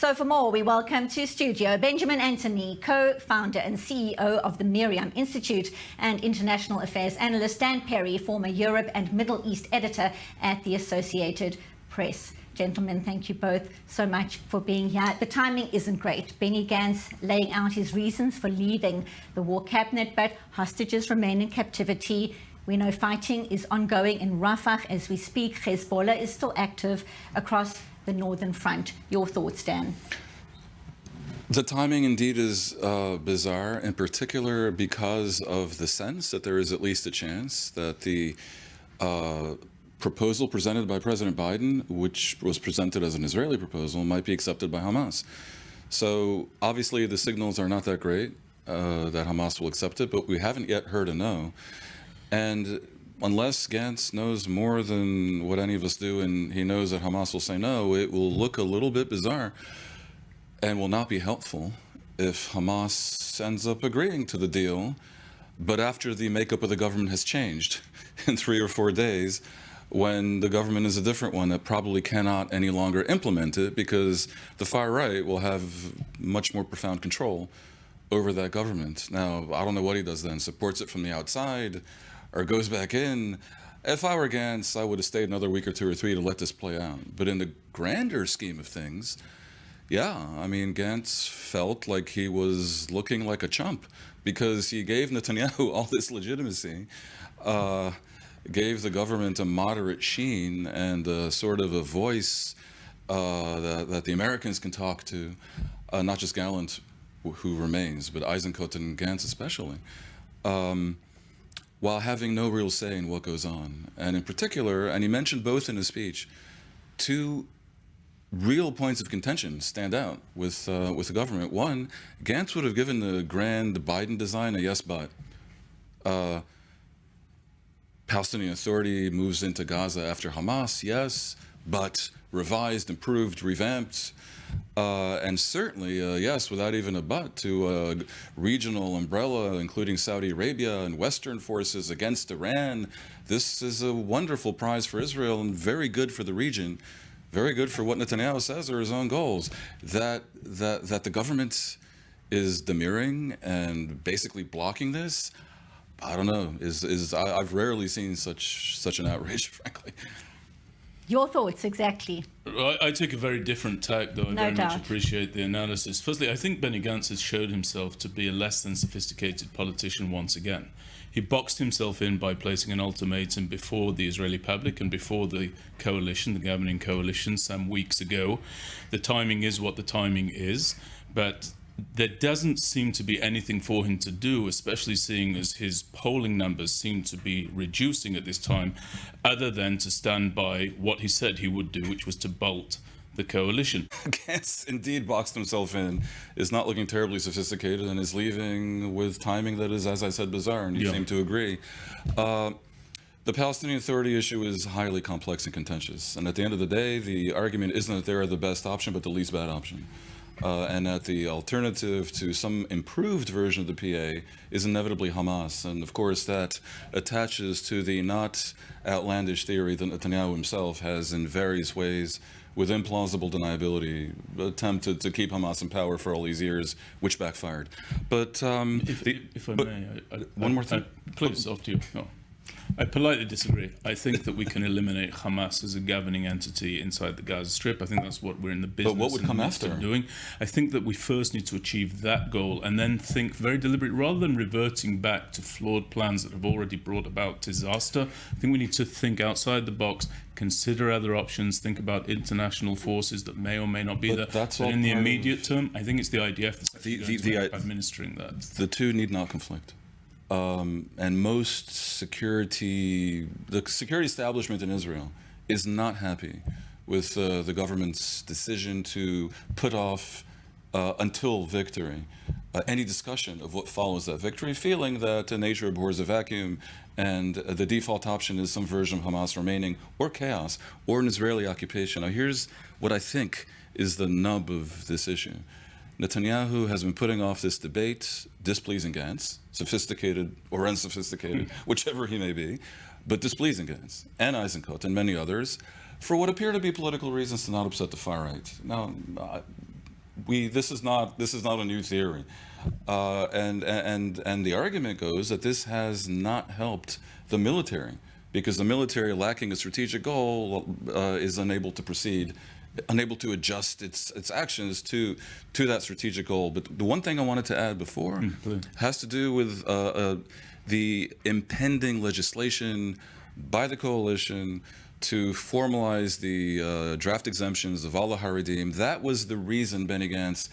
So for more, we welcome to studio Benjamin Anthony, co-founder and CEO of the Miriam Institute, and international affairs analyst Dan Perry, former Europe and Middle East editor at the Associated Press. Gentlemen, thank you both so much for being here. The timing isn't great. Benny Gantz laying out his reasons for leaving the war cabinet, but hostages remain in captivity. We know fighting is ongoing in Rafah as we speak. Hezbollah is still active across the northern front. Your thoughts, Dan? The timing indeed is bizarre, in particular because of the sense that there is at least a chance that the proposal presented by President Biden, which was presented as an Israeli proposal, might be accepted by Hamas. So obviously the signals are not that great that Hamas will accept it, but we haven't yet heard a no. And unless Gantz knows more than what any of us do, and he knows that Hamas will say no, it will look a little bit bizarre and will not be helpful if Hamas ends up agreeing to the deal, but after the makeup of the government has changed in 3 or 4 days, when the government is a different one that probably cannot any longer implement it because the far right will have much more profound control over that government. Now, I don't know what he does then, supports it from the outside, or goes back in. If I were Gantz, I would have stayed another week or 2 or 3 to let this play out. But in the grander scheme of things, yeah, I mean, Gantz felt like he was looking like a chump because he gave Netanyahu all this legitimacy, gave the government a moderate sheen and sort of a voice that the Americans can talk to, not just Gallant, who remains, but Eisenkot and Gantz especially. While having no real say in what goes on. And in particular, and he mentioned both in his speech, 2 real points of contention stand out with the government. One, Gantz would have given the grand Biden design a yes, but. Palestinian Authority moves into Gaza after Hamas, yes, but revised, improved, revamped, and certainly, yes, without even a but, to a regional umbrella, including Saudi Arabia and Western forces against Iran. This is a wonderful prize for Israel and very good for the region, very good for what Netanyahu says are his own goals. That the government is demurring and basically blocking this, I don't know, I've rarely seen such an outrage, frankly. Your thoughts, exactly. I take a very different tack, though. I very much appreciate the analysis. Firstly, I think Benny Gantz has showed himself to be a less than sophisticated politician once again. He boxed himself in by placing an ultimatum before the Israeli public and before the coalition, the governing coalition, some weeks ago. The timing is what the timing is, but there doesn't seem to be anything for him to do, especially seeing as his polling numbers seem to be reducing at this time, other than to stand by what he said he would do, which was to bolt the coalition. Gantz indeed boxed himself in, is not looking terribly sophisticated, and is leaving with timing that is, as I said, bizarre, and you seem to agree. The Palestinian Authority issue is highly complex and contentious, and at the end of the day, the argument isn't that they're the best option, but the least bad option. And that the alternative to some improved version of the PA is inevitably Hamas. And of course, that attaches to the not outlandish theory that Netanyahu himself has in various ways, with implausible deniability, attempted to keep Hamas in power for all these years, which backfired. But if I may, one more thing. Please, off to you. No. I politely disagree. I think that we can eliminate Hamas as a governing entity inside the Gaza Strip. I think that's what we're in the business. But what would come after? Doing. I think that we first need to achieve that goal and then think very deliberately, rather than reverting back to flawed plans that have already brought about disaster. I think we need to think outside the box, consider other options, think about international forces that may or may not be there. That's all in the immediate term, I think it's the IDF that's administering that. The two need not conflict. And most the security establishment in Israel is not happy with the government's decision to put off until victory any discussion of what follows that victory, feeling that nature abhors a vacuum and the default option is some version of Hamas remaining, or chaos, or an Israeli occupation. Now here's what I think is the nub of this issue. Netanyahu has been putting off this debate, displeasing Gantz, sophisticated or unsophisticated, whichever he may be, but displeasing Gantz and Eisenkot and many others for what appear to be political reasons to not upset the far right. Now, this is not a new theory, and the argument goes that this has not helped the military, because the military, lacking a strategic goal, is unable to proceed, unable to adjust its actions to that strategic goal. But the one thing I wanted to add before has to do with the impending legislation by the coalition to formalize the draft exemptions of Allah Haredim. That was the reason Benny Gantz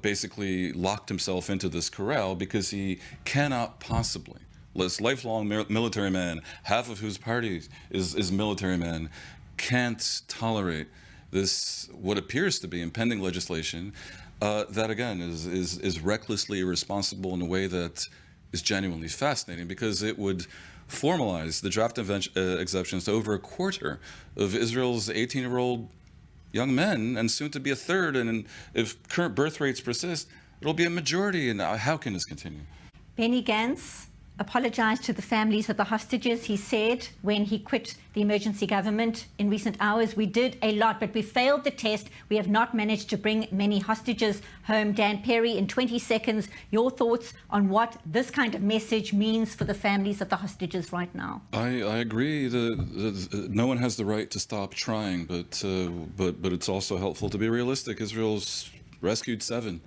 basically locked himself into this corral, because he cannot possibly, this lifelong military man, half of whose party is military men, can't tolerate this, what appears to be impending legislation that again is recklessly irresponsible in a way that is genuinely fascinating, because it would formalize the draft exceptions to over a quarter of Israel's 18-year-old young men, and soon to be a third. And if current birth rates persist, it'll be a majority. And how can this continue? Benny Gantz apologized to the families of the hostages. He said when he quit the emergency government in recent hours, "We did a lot, but we failed the test. We have not managed to bring many hostages home." Dan Perry, in 20 seconds, your thoughts on what this kind of message means for the families of the hostages right now? I agree. No one has the right to stop trying, but it's also helpful to be realistic. Israel's rescued 7.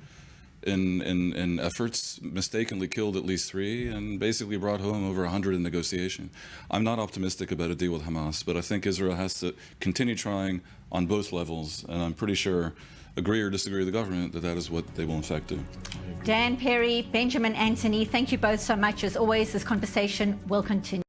In efforts, mistakenly killed at least 3, and basically brought home over 100 in negotiation. I'm not optimistic about a deal with Hamas, but I think Israel has to continue trying on both levels, and I'm pretty sure, agree or disagree with the government, that is what they will in fact do. Dan Perry, Benjamin Anthony, thank you both so much. As always, this conversation will continue.